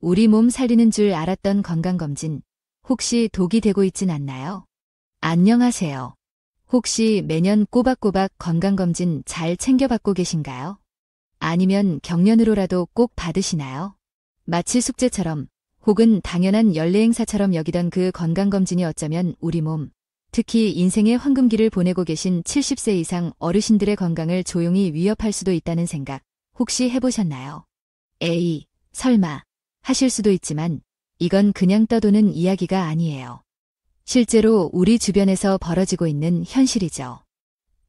우리 몸 살리는 줄 알았던 건강검진, 혹시 독이 되고 있진 않나요? 안녕하세요. 혹시 매년 꼬박꼬박 건강검진 잘 챙겨받고 계신가요? 아니면 경련으로라도 꼭 받으시나요? 마치 숙제처럼 혹은 당연한 연례행사처럼 여기던 그 건강검진이 어쩌면 우리 몸, 특히 인생의 황금기를 보내고 계신 70세 이상 어르신들의 건강을 조용히 위협할 수도 있다는 생각 혹시 해보셨나요? 에이, 설마 하실 수도 있지만 이건 그냥 떠도는 이야기가 아니에요. 실제로 우리 주변에서 벌어지고 있는 현실이죠.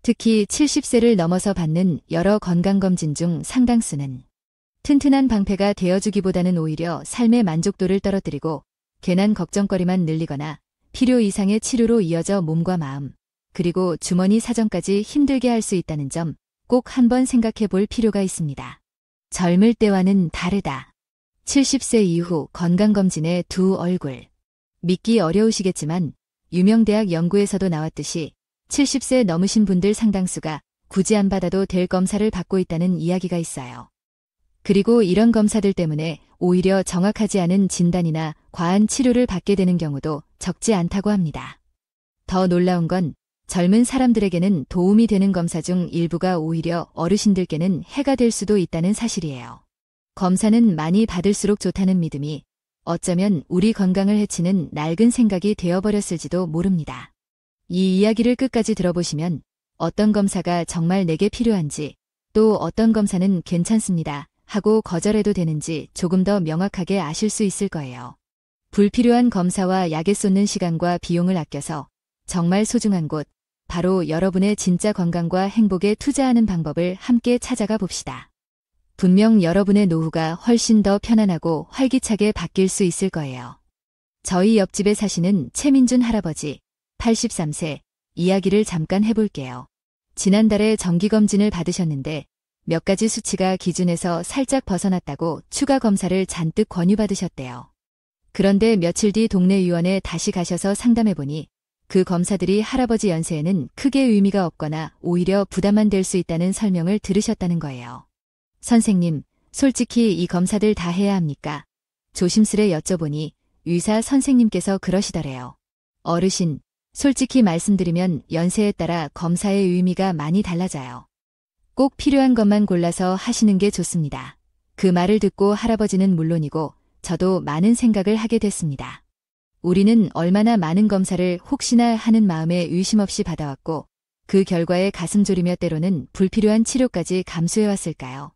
특히 70세를 넘어서 받는 여러 건강검진 중 상당수는 튼튼한 방패가 되어주기보다는 오히려 삶의 만족도를 떨어뜨리고 괜한 걱정거리만 늘리거나 필요 이상의 치료로 이어져 몸과 마음, 그리고 주머니 사정까지 힘들게 할 수 있다는 점 꼭 한번 생각해 볼 필요가 있습니다. 젊을 때와는 다르다. 70세 이후 건강검진의 두 얼굴. 믿기 어려우시겠지만 유명 대학 연구에서도 나왔듯이 70세 넘으신 분들 상당수가 굳이 안 받아도 될 검사를 받고 있다는 이야기가 있어요. 그리고 이런 검사들 때문에 오히려 정확하지 않은 진단이나 과한 치료를 받게 되는 경우도 적지 않다고 합니다. 더 놀라운 건 젊은 사람들에게는 도움이 되는 검사 중 일부가 오히려 어르신들께는 해가 될 수도 있다는 사실이에요. 검사는 많이 받을수록 좋다는 믿음이 어쩌면 우리 건강을 해치는 낡은 생각이 되어버렸을지도 모릅니다. 이 이야기를 끝까지 들어보시면 어떤 검사가 정말 내게 필요한지, 또 어떤 검사는 괜찮습니다 하고 거절해도 되는지 조금 더 명확하게 아실 수 있을 거예요. 불필요한 검사와 약에 쏟는 시간과 비용을 아껴서 정말 소중한 곳, 바로 여러분의 진짜 건강과 행복에 투자하는 방법을 함께 찾아가 봅시다. 분명 여러분의 노후가 훨씬 더 편안하고 활기차게 바뀔 수 있을 거예요. 저희 옆집에 사시는 최민준 할아버지, 83세, 이야기를 잠깐 해볼게요. 지난달에 정기검진을 받으셨는데 몇 가지 수치가 기준에서 살짝 벗어났다고 추가 검사를 잔뜩 권유받으셨대요. 그런데 며칠 뒤 동네 의원에 다시 가셔서 상담해보니 그 검사들이 할아버지 연세에는 크게 의미가 없거나 오히려 부담만 될 수 있다는 설명을 들으셨다는 거예요. 선생님, 솔직히 이 검사들 다 해야 합니까? 조심스레 여쭤보니 의사 선생님께서 그러시더래요. 어르신, 솔직히 말씀드리면 연세에 따라 검사의 의미가 많이 달라져요. 꼭 필요한 것만 골라서 하시는 게 좋습니다. 그 말을 듣고 할아버지는 물론이고 저도 많은 생각을 하게 됐습니다. 우리는 얼마나 많은 검사를 혹시나 하는 마음에 의심 없이 받아왔고 그 결과에 가슴 졸이며 때로는 불필요한 치료까지 감수해왔을까요?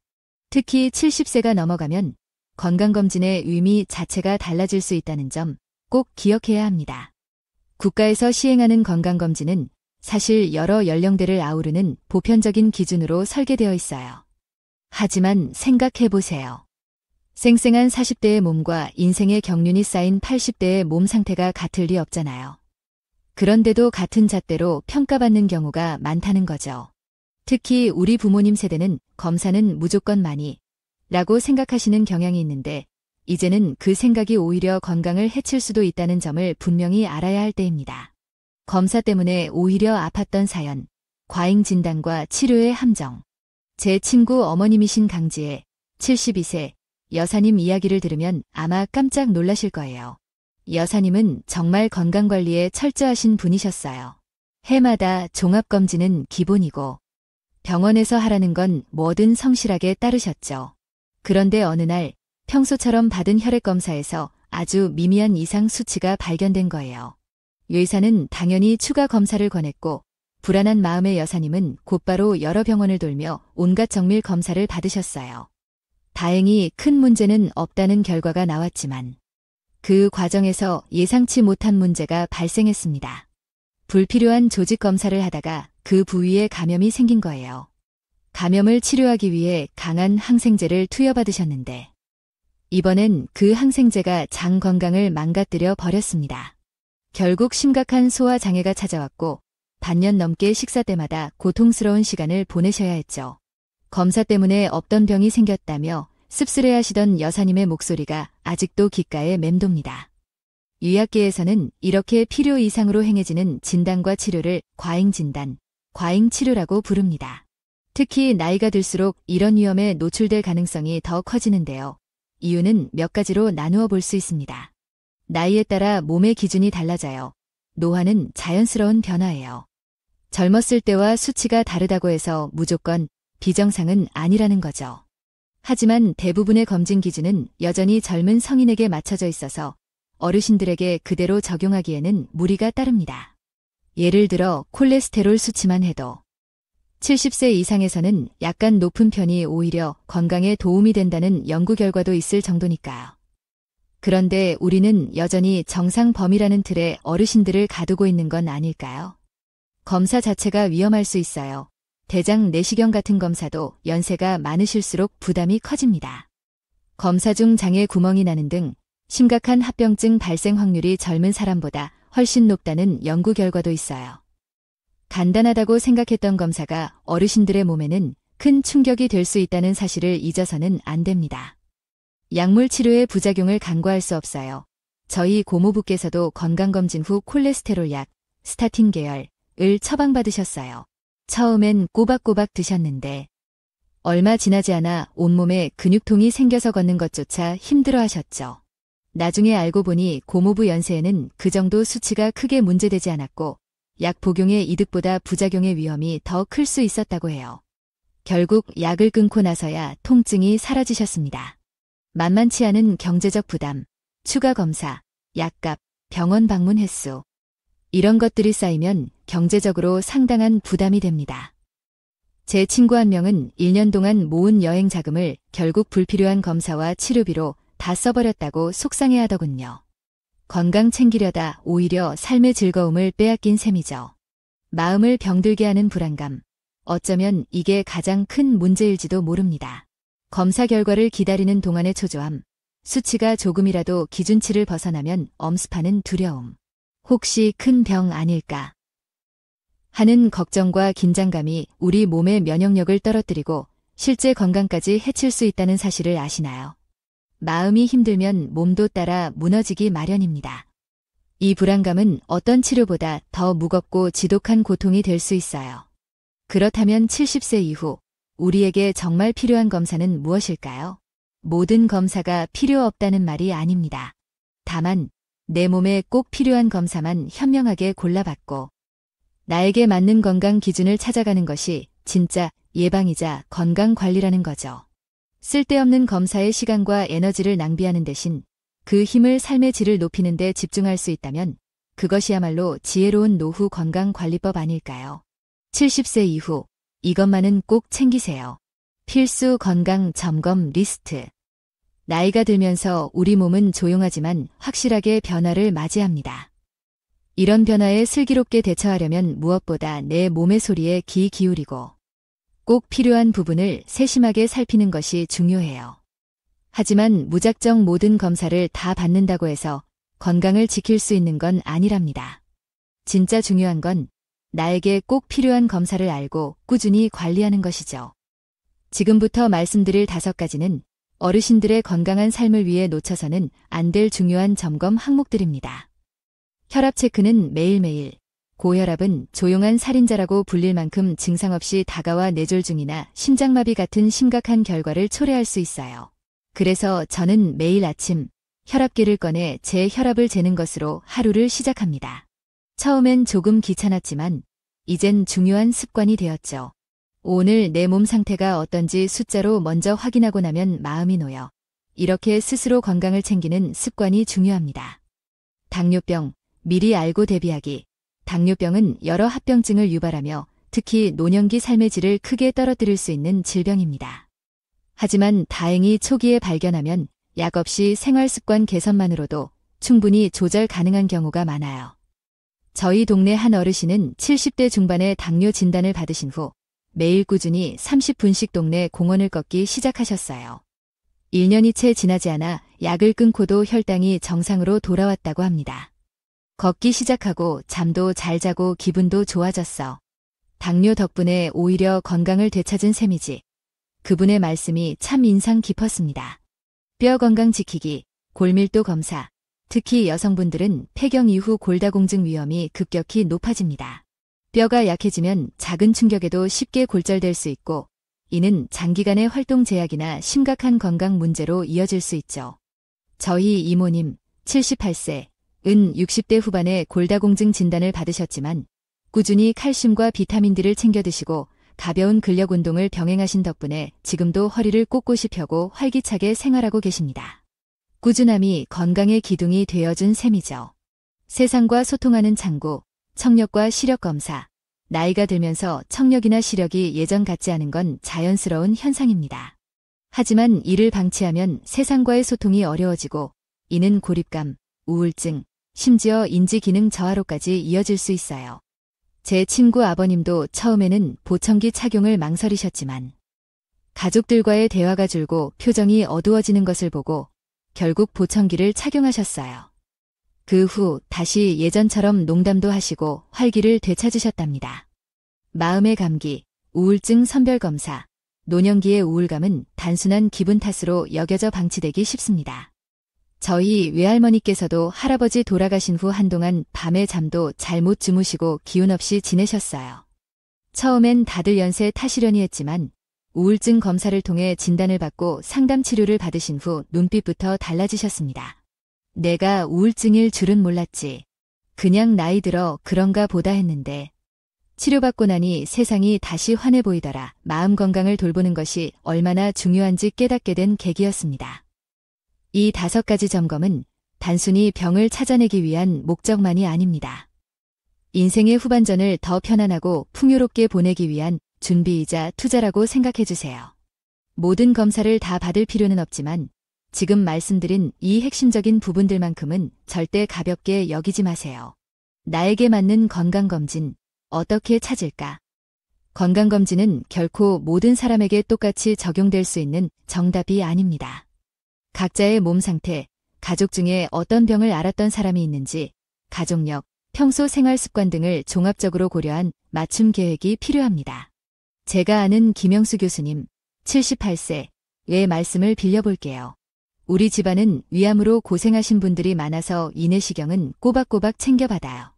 특히 70세가 넘어가면 건강검진의 의미 자체가 달라질 수 있다는 점 꼭 기억해야 합니다. 국가에서 시행하는 건강검진은 사실 여러 연령대를 아우르는 보편적인 기준으로 설계되어 있어요. 하지만 생각해보세요. 쌩쌩한 40대의 몸과 인생의 경륜이 쌓인 80대의 몸 상태가 같을 리 없잖아요. 그런데도 같은 잣대로 평가받는 경우가 많다는 거죠. 특히 우리 부모님 세대는 검사는 무조건 많이 라고 생각하시는 경향이 있는데 이제는 그 생각이 오히려 건강을 해칠 수도 있다는 점을 분명히 알아야 할 때입니다. 검사 때문에 오히려 아팠던 사연, 과잉 진단과 치료의 함정. 제 친구 어머님이신 강지혜, 72세, 여사님 이야기를 들으면 아마 깜짝 놀라실 거예요. 여사님은 정말 건강관리에 철저하신 분이셨어요. 해마다 종합검진은 기본이고 병원에서 하라는 건 뭐든 성실하게 따르셨죠. 그런데 어느 날 평소처럼 받은 혈액검사에서 아주 미미한 이상 수치가 발견된 거예요. 의사는 당연히 추가 검사를 권했고 불안한 마음의 여사님은 곧바로 여러 병원을 돌며 온갖 정밀 검사를 받으셨어요. 다행히 큰 문제는 없다는 결과가 나왔지만 그 과정에서 예상치 못한 문제가 발생했습니다. 불필요한 조직 검사를 하다가 그 부위에 감염이 생긴 거예요. 감염을 치료하기 위해 강한 항생제를 투여받으셨는데 이번엔 그 항생제가 장 건강을 망가뜨려 버렸습니다. 결국 심각한 소화 장애가 찾아왔고 반년 넘게 식사 때마다 고통스러운 시간을 보내셔야 했죠. 검사 때문에 없던 병이 생겼다며 씁쓸해하시던 여사님의 목소리가 아직도 귓가에 맴돕니다. 의학계에서는 이렇게 필요 이상으로 행해지는 진단과 치료를 과잉 진단, 과잉 치료라고 부릅니다. 특히 나이가 들수록 이런 위험에 노출될 가능성이 더 커지는데요. 이유는 몇 가지로 나누어 볼 수 있습니다. 나이에 따라 몸의 기준이 달라져요. 노화는 자연스러운 변화예요. 젊었을 때와 수치가 다르다고 해서 무조건 비정상은 아니라는 거죠. 하지만 대부분의 검진 기준은 여전히 젊은 성인에게 맞춰져 있어서 어르신들에게 그대로 적용하기에는 무리가 따릅니다. 예를 들어 콜레스테롤 수치만 해도 70세 이상에서는 약간 높은 편이 오히려 건강에 도움이 된다는 연구 결과도 있을 정도니까요. 그런데 우리는 여전히 정상 범위라는 틀에 어르신들을 가두고 있는 건 아닐까요? 검사 자체가 위험할 수 있어요. 대장 내시경 같은 검사도 연세가 많으실수록 부담이 커집니다. 검사 중 장에 구멍이 나는 등 심각한 합병증 발생 확률이 젊은 사람보다 훨씬 높다는 연구 결과도 있어요. 간단하다고 생각했던 검사가 어르신들의 몸에는 큰 충격이 될 수 있다는 사실을 잊어서는 안 됩니다. 약물 치료의 부작용을 간과할 수 없어요. 저희 고모부께서도 건강검진 후 콜레스테롤 약, 스타틴 계열을 처방받으셨어요. 처음엔 꼬박꼬박 드셨는데 얼마 지나지 않아 온몸에 근육통이 생겨서 걷는 것조차 힘들어 하셨죠. 나중에 알고 보니 고모부 연세에는 그 정도 수치가 크게 문제되지 않았고 약 복용의 이득보다 부작용의 위험이 더 클 수 있었다고 해요. 결국 약을 끊고 나서야 통증이 사라지셨습니다. 만만치 않은 경제적 부담, 추가 검사, 약값, 병원 방문 횟수 이런 것들이 쌓이면 경제적으로 상당한 부담이 됩니다. 제 친구 한 명은 1년 동안 모은 여행 자금을 결국 불필요한 검사와 치료비로 다 써버렸다고 속상해하더군요. 건강 챙기려다 오히려 삶의 즐거움을 빼앗긴 셈이죠. 마음을 병들게 하는 불안감. 어쩌면 이게 가장 큰 문제일지도 모릅니다. 검사 결과를 기다리는 동안의 초조함. 수치가 조금이라도 기준치를 벗어나면 엄습하는 두려움. 혹시 큰 병 아닐까 하는 걱정과 긴장감이 우리 몸의 면역력을 떨어뜨리고 실제 건강까지 해칠 수 있다는 사실을 아시나요? 마음이 힘들면 몸도 따라 무너지기 마련입니다. 이 불안감은 어떤 치료보다 더 무겁고 지독한 고통이 될 수 있어요. 그렇다면 70세 이후 우리에게 정말 필요한 검사는 무엇일까요? 모든 검사가 필요 없다는 말이 아닙니다. 다만 내 몸에 꼭 필요한 검사만 현명하게 골라받고 나에게 맞는 건강 기준을 찾아가는 것이 진짜 예방이자 건강관리라는 거죠. 쓸데없는 검사의 시간과 에너지를 낭비하는 대신 그 힘을 삶의 질을 높이는 데 집중할 수 있다면 그것이야말로 지혜로운 노후 건강관리법 아닐까요? 70세 이후 이것만은 꼭 챙기세요. 필수 건강 점검 리스트. 나이가 들면서 우리 몸은 조용하지만 확실하게 변화를 맞이합니다. 이런 변화에 슬기롭게 대처하려면 무엇보다 내 몸의 소리에 귀 기울이고 꼭 필요한 부분을 세심하게 살피는 것이 중요해요. 하지만 무작정 모든 검사를 다 받는다고 해서 건강을 지킬 수 있는 건 아니랍니다. 진짜 중요한 건 나에게 꼭 필요한 검사를 알고 꾸준히 관리하는 것이죠. 지금부터 말씀드릴 5가지는 어르신들의 건강한 삶을 위해 놓쳐서는 안 될 중요한 점검 항목들입니다. 혈압 체크는 매일매일. 고혈압은 조용한 살인자라고 불릴 만큼 증상 없이 다가와 뇌졸중이나 심장마비 같은 심각한 결과를 초래할 수 있어요. 그래서 저는 매일 아침 혈압계를 꺼내 제 혈압을 재는 것으로 하루를 시작합니다. 처음엔 조금 귀찮았지만 이젠 중요한 습관이 되었죠. 오늘 내 몸 상태가 어떤지 숫자로 먼저 확인하고 나면 마음이 놓여. 이렇게 스스로 건강을 챙기는 습관이 중요합니다. 당뇨병, 미리 알고 대비하기. 당뇨병은 여러 합병증을 유발하며 특히 노년기 삶의 질을 크게 떨어뜨릴 수 있는 질병입니다. 하지만 다행히 초기에 발견하면 약 없이 생활습관 개선만으로도 충분히 조절 가능한 경우가 많아요. 저희 동네 한 어르신은 70대 중반에 당뇨 진단을 받으신 후 매일 꾸준히 30분씩 동네 공원을 걷기 시작하셨어요. 1년이 채 지나지 않아 약을 끊고도 혈당이 정상으로 돌아왔다고 합니다. 걷기 시작하고 잠도 잘 자고 기분도 좋아졌어. 당뇨 덕분에 오히려 건강을 되찾은 셈이지. 그분의 말씀이 참 인상 깊었습니다. 뼈 건강 지키기, 골밀도 검사. 특히 여성분들은 폐경 이후 골다공증 위험이 급격히 높아집니다. 뼈가 약해지면 작은 충격에도 쉽게 골절될 수 있고 이는 장기간의 활동 제약이나 심각한 건강 문제로 이어질 수 있죠. 저희 이모님 78세, 은 60대 후반에 골다공증 진단을 받으셨지만 꾸준히 칼슘과 비타민D를 챙겨 드시고 가벼운 근력 운동을 병행하신 덕분에 지금도 허리를 꼿꼿이 펴고 활기차게 생활하고 계십니다. 꾸준함이 건강의 기둥이 되어준 셈이죠. 세상과 소통하는 창구, 청력과 시력 검사. 나이가 들면서 청력이나 시력이 예전 같지 않은 건 자연스러운 현상입니다. 하지만 이를 방치하면 세상과의 소통이 어려워지고 이는 고립감, 우울증, 심지어 인지기능 저하로까지 이어질 수 있어요. 제 친구 아버님도 처음에는 보청기 착용을 망설이셨지만 가족들과의 대화가 줄고 표정이 어두워지는 것을 보고 결국 보청기를 착용하셨어요. 그 후 다시 예전처럼 농담도 하시고 활기를 되찾으셨답니다. 마음의 감기, 우울증 선별검사, 노년기의 우울감은 단순한 기분 탓으로 여겨져 방치되기 쉽습니다. 저희 외할머니께서도 할아버지 돌아가신 후 한동안 밤에 잠도 잘 못 주무시고 기운 없이 지내셨어요. 처음엔 다들 연세 탓이려니 했지만 우울증 검사를 통해 진단을 받고 상담 치료를 받으신 후 눈빛부터 달라지셨습니다. 내가 우울증일 줄은 몰랐지. 그냥 나이 들어 그런가 보다 했는데 치료받고 나니 세상이 다시 환해 보이더라. 마음 건강을 돌보는 것이 얼마나 중요한지 깨닫게 된 계기였습니다. 이 5가지 점검은 단순히 병을 찾아내기 위한 목적만이 아닙니다. 인생의 후반전을 더 편안하고 풍요롭게 보내기 위한 준비이자 투자라고 생각해주세요. 모든 검사를 다 받을 필요는 없지만 지금 말씀드린 이 핵심적인 부분들만큼은 절대 가볍게 여기지 마세요. 나에게 맞는 건강검진, 어떻게 찾을까? 건강검진은 결코 모든 사람에게 똑같이 적용될 수 있는 정답이 아닙니다. 각자의 몸 상태, 가족 중에 어떤 병을 앓았던 사람이 있는지, 가족력, 평소 생활 습관 등을 종합적으로 고려한 맞춤 계획이 필요합니다. 제가 아는 김영수 교수님, 78세의 말씀을 빌려볼게요. 우리 집안은 위암으로 고생하신 분들이 많아서 이내시경은 꼬박꼬박 챙겨받아요.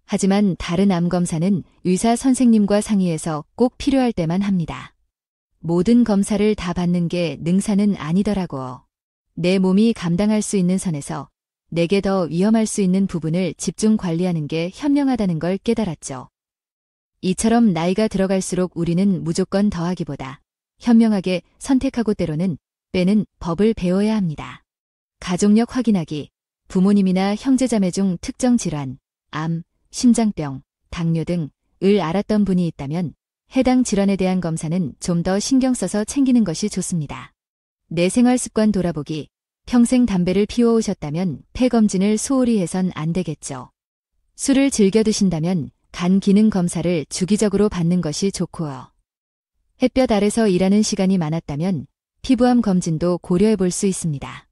하지만 다른 암 검사는 의사 선생님과 상의해서 꼭 필요할 때만 합니다. 모든 검사를 다 받는 게 능사는 아니더라고요. 내 몸이 감당할 수 있는 선에서 내게 더 위험할 수 있는 부분을 집중 관리하는 게 현명하다는 걸 깨달았죠. 이처럼 나이가 들어갈수록 우리는 무조건 더하기보다 현명하게 선택하고 때로는 빼는 법을 배워야 합니다. 가족력 확인하기, 부모님이나 형제자매 중 특정 질환, 암, 심장병, 당뇨 등을 앓았던 분이 있다면 해당 질환에 대한 검사는 좀 더 신경 써서 챙기는 것이 좋습니다. 내 생활 습관 돌아보기, 평생 담배를 피워오셨다면 폐 검진을 소홀히 해선 안 되겠죠. 술을 즐겨 드신다면 간 기능 검사를 주기적으로 받는 것이 좋고요. 햇볕 아래서 일하는 시간이 많았다면 피부암 검진도 고려해 볼 수 있습니다.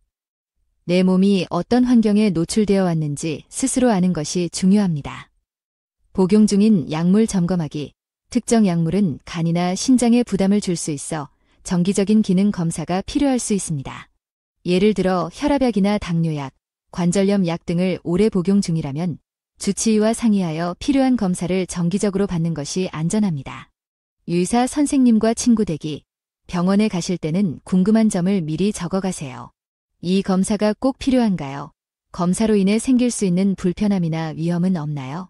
내 몸이 어떤 환경에 노출되어 왔는지 스스로 아는 것이 중요합니다. 복용 중인 약물 점검하기, 특정 약물은 간이나 신장에 부담을 줄 수 있어 정기적인 기능 검사가 필요할 수 있습니다. 예를 들어 혈압약이나 당뇨약, 관절염 약 등을 오래 복용 중이라면 주치의와 상의하여 필요한 검사를 정기적으로 받는 것이 안전합니다. 의사 선생님과 친구 되기, 병원에 가실 때는 궁금한 점을 미리 적어가세요. 이 검사가 꼭 필요한가요? 검사로 인해 생길 수 있는 불편함이나 위험은 없나요?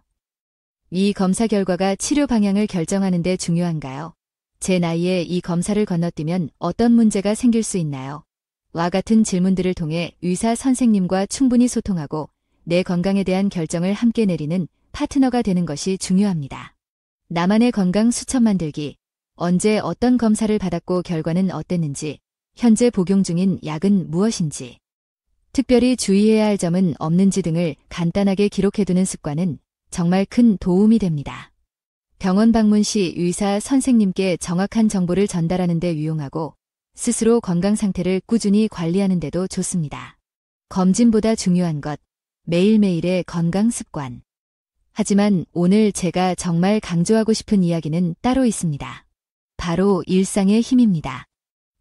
이 검사 결과가 치료 방향을 결정하는 데 중요한가요? 제 나이에 이 검사를 건너뛰면 어떤 문제가 생길 수 있나요? 와 같은 질문들을 통해 의사 선생님과 충분히 소통하고 내 건강에 대한 결정을 함께 내리는 파트너가 되는 것이 중요합니다. 나만의 건강 수첩 만들기, 언제 어떤 검사를 받았고 결과는 어땠는지, 현재 복용 중인 약은 무엇인지, 특별히 주의해야 할 점은 없는지 등을 간단하게 기록해두는 습관은 정말 큰 도움이 됩니다. 병원 방문 시 의사 선생님께 정확한 정보를 전달하는 데 유용하고 스스로 건강 상태를 꾸준히 관리하는 데도 좋습니다. 검진보다 중요한 것, 매일매일의 건강 습관. 하지만 오늘 제가 정말 강조하고 싶은 이야기는 따로 있습니다. 바로 일상의 힘입니다.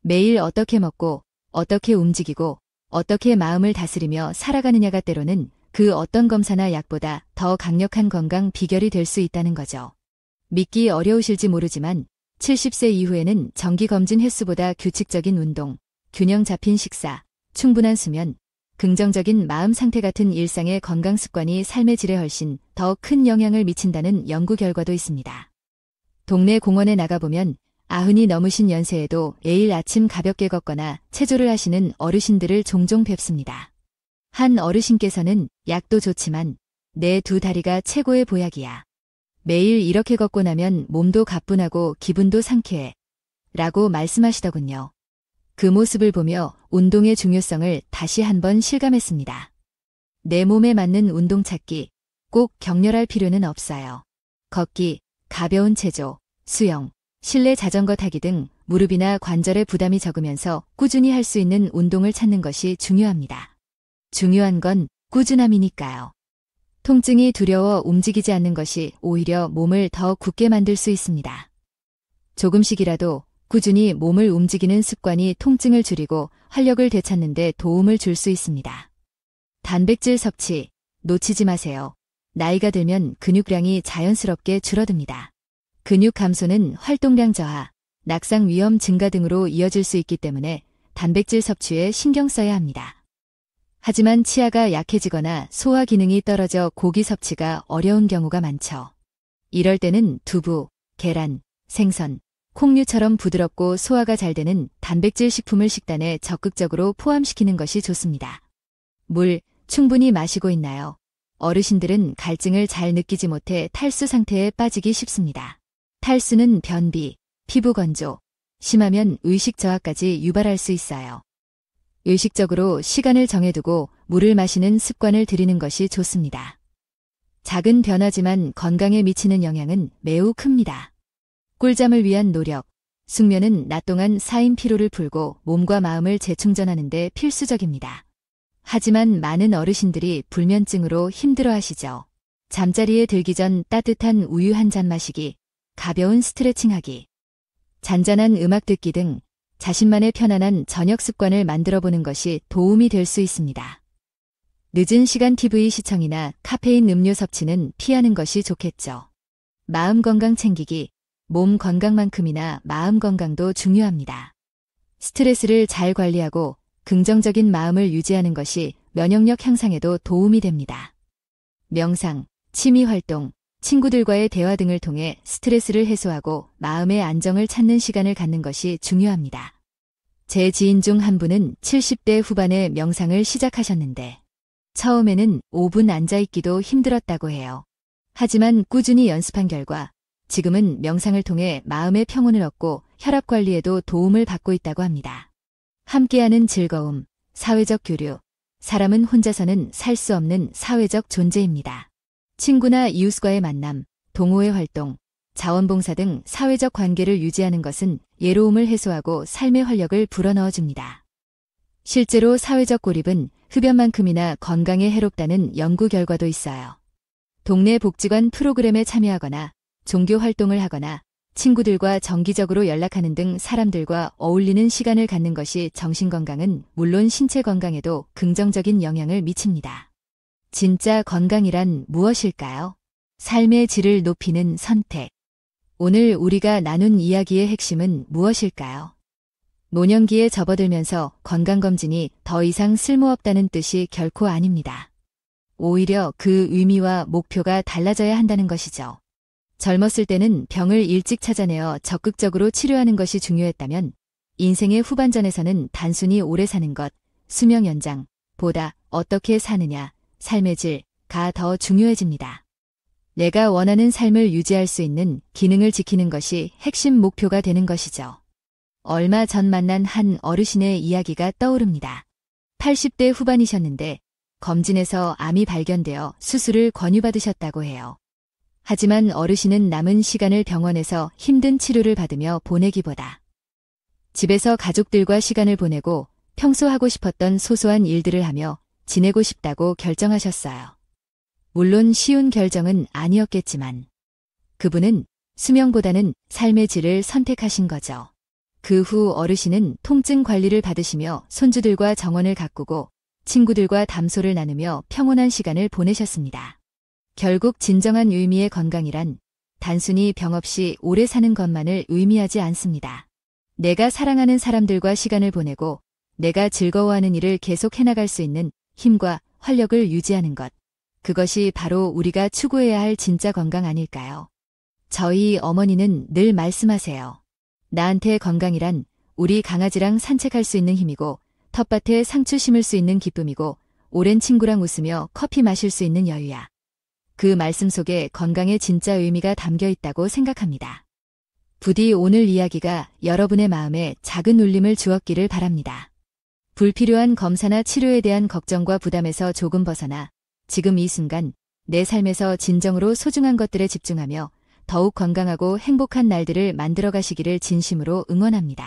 매일 어떻게 먹고, 어떻게 움직이고, 어떻게 마음을 다스리며 살아가느냐가 때로는 그 어떤 검사나 약보다 더 강력한 건강 비결이 될 수 있다는 거죠. 믿기 어려우실지 모르지만 70세 이후에는 정기검진 횟수보다 규칙적인 운동, 균형 잡힌 식사, 충분한 수면, 긍정적인 마음 상태 같은 일상의 건강 습관이 삶의 질에 훨씬 더 큰 영향을 미친다는 연구 결과도 있습니다. 동네 공원에 나가보면 90이 넘으신 연세에도 매일 아침 가볍게 걷거나 체조를 하시는 어르신들을 종종 뵙습니다. 한 어르신께서는 약도 좋지만 내 두 다리가 최고의 보약이야. 매일 이렇게 걷고 나면 몸도 가뿐하고 기분도 상쾌해. 라고 말씀하시더군요. 그 모습을 보며 운동의 중요성을 다시 한번 실감했습니다. 내 몸에 맞는 운동 찾기, 꼭 격렬할 필요는 없어요. 걷기, 가벼운 체조, 수영, 실내 자전거 타기 등 무릎이나 관절에 부담이 적으면서 꾸준히 할 수 있는 운동을 찾는 것이 중요합니다. 중요한 건 꾸준함이니까요. 통증이 두려워 움직이지 않는 것이 오히려 몸을 더 굳게 만들 수 있습니다. 조금씩이라도 꾸준히 몸을 움직이는 습관이 통증을 줄이고 활력을 되찾는 데 도움을 줄 수 있습니다. 단백질 섭취, 놓치지 마세요. 나이가 들면 근육량이 자연스럽게 줄어듭니다. 근육 감소는 활동량 저하, 낙상 위험 증가 등으로 이어질 수 있기 때문에 단백질 섭취에 신경 써야 합니다. 하지만 치아가 약해지거나 소화 기능이 떨어져 고기 섭취가 어려운 경우가 많죠. 이럴 때는 두부, 계란, 생선, 콩류처럼 부드럽고 소화가 잘 되는 단백질 식품을 식단에 적극적으로 포함시키는 것이 좋습니다. 물 충분히 마시고 있나요? 어르신들은 갈증을 잘 느끼지 못해 탈수 상태에 빠지기 쉽습니다. 탈수는 변비, 피부 건조, 심하면 의식 저하까지 유발할 수 있어요. 의식적으로 시간을 정해두고 물을 마시는 습관을 들이는 것이 좋습니다. 작은 변화지만 건강에 미치는 영향은 매우 큽니다. 꿀잠을 위한 노력, 숙면은 낮 동안 쌓인 피로를 풀고 몸과 마음을 재충전하는 데 필수적입니다. 하지만 많은 어르신들이 불면증으로 힘들어하시죠. 잠자리에 들기 전 따뜻한 우유 한 잔 마시기, 가벼운 스트레칭하기, 잔잔한 음악 듣기 등 자신만의 편안한 저녁 습관을 만들어보는 것이 도움이 될 수 있습니다. 늦은 시간 TV 시청이나 카페인 음료 섭취는 피하는 것이 좋겠죠. 마음 건강 챙기기, 몸 건강만큼이나 마음 건강도 중요합니다. 스트레스를 잘 관리하고 긍정적인 마음을 유지하는 것이 면역력 향상에도 도움이 됩니다. 명상, 취미활동, 친구들과의 대화 등을 통해 스트레스를 해소하고 마음의 안정을 찾는 시간을 갖는 것이 중요합니다. 제 지인 중 한 분은 70대 후반에 명상을 시작하셨는데 처음에는 5분 앉아있기도 힘들었다고 해요. 하지만 꾸준히 연습한 결과 지금은 명상을 통해 마음의 평온을 얻고 혈압 관리에도 도움을 받고 있다고 합니다. 함께하는 즐거움, 사회적 교류, 사람은 혼자서는 살 수 없는 사회적 존재입니다. 친구나 이웃과의 만남, 동호회 활동, 자원봉사 등 사회적 관계를 유지하는 것은 외로움을 해소하고 삶의 활력을 불어넣어줍니다. 실제로 사회적 고립은 흡연만큼이나 건강에 해롭다는 연구 결과도 있어요. 동네 복지관 프로그램에 참여하거나 종교 활동을 하거나 친구들과 정기적으로 연락하는 등 사람들과 어울리는 시간을 갖는 것이 정신건강은 물론 신체 건강에도 긍정적인 영향을 미칩니다. 진짜 건강이란 무엇일까요? 삶의 질을 높이는 선택. 오늘 우리가 나눈 이야기의 핵심은 무엇일까요? 노년기에 접어들면서 건강검진이 더 이상 쓸모없다는 뜻이 결코 아닙니다. 오히려 그 의미와 목표가 달라져야 한다는 것이죠. 젊었을 때는 병을 일찍 찾아내어 적극적으로 치료하는 것이 중요했다면 인생의 후반전에서는 단순히 오래 사는 것, 수명 연장, 보다 어떻게 사느냐, 삶의 질가 더 중요해집니다. 내가 원하는 삶을 유지할 수 있는 기능을 지키는 것이 핵심 목표가 되는 것이죠. 얼마 전 만난 한 어르신의 이야기가 떠오릅니다. 80대 후반이셨는데 검진에서 암이 발견되어 수술을 권유받으셨다고 해요. 하지만 어르신은 남은 시간을 병원에서 힘든 치료를 받으며 보내기보다 집에서 가족들과 시간을 보내고 평소 하고 싶었던 소소한 일들을 하며 지내고 싶다고 결정하셨어요. 물론 쉬운 결정은 아니었겠지만 그분은 수명보다는 삶의 질을 선택하신 거죠. 그 후 어르신은 통증 관리를 받으시며 손주들과 정원을 가꾸고 친구들과 담소를 나누며 평온한 시간을 보내셨습니다. 결국 진정한 의미의 건강이란 단순히 병 없이 오래 사는 것만을 의미하지 않습니다. 내가 사랑하는 사람들과 시간을 보내고 내가 즐거워하는 일을 계속 해나갈 수 있는 힘과 활력을 유지하는 것. 그것이 바로 우리가 추구해야 할 진짜 건강 아닐까요? 저희 어머니는 늘 말씀하세요. 나한테 건강이란 우리 강아지랑 산책할 수 있는 힘이고 텃밭에 상추 심을 수 있는 기쁨이고 오랜 친구랑 웃으며 커피 마실 수 있는 여유야. 그 말씀 속에 건강의 진짜 의미가 담겨 있다고 생각합니다. 부디 오늘 이야기가 여러분의 마음에 작은 울림을 주었기를 바랍니다. 불필요한 검사나 치료에 대한 걱정과 부담에서 조금 벗어나 지금 이 순간 내 삶에서 진정으로 소중한 것들에 집중하며 더욱 건강하고 행복한 날들을 만들어 가시기를 진심으로 응원합니다.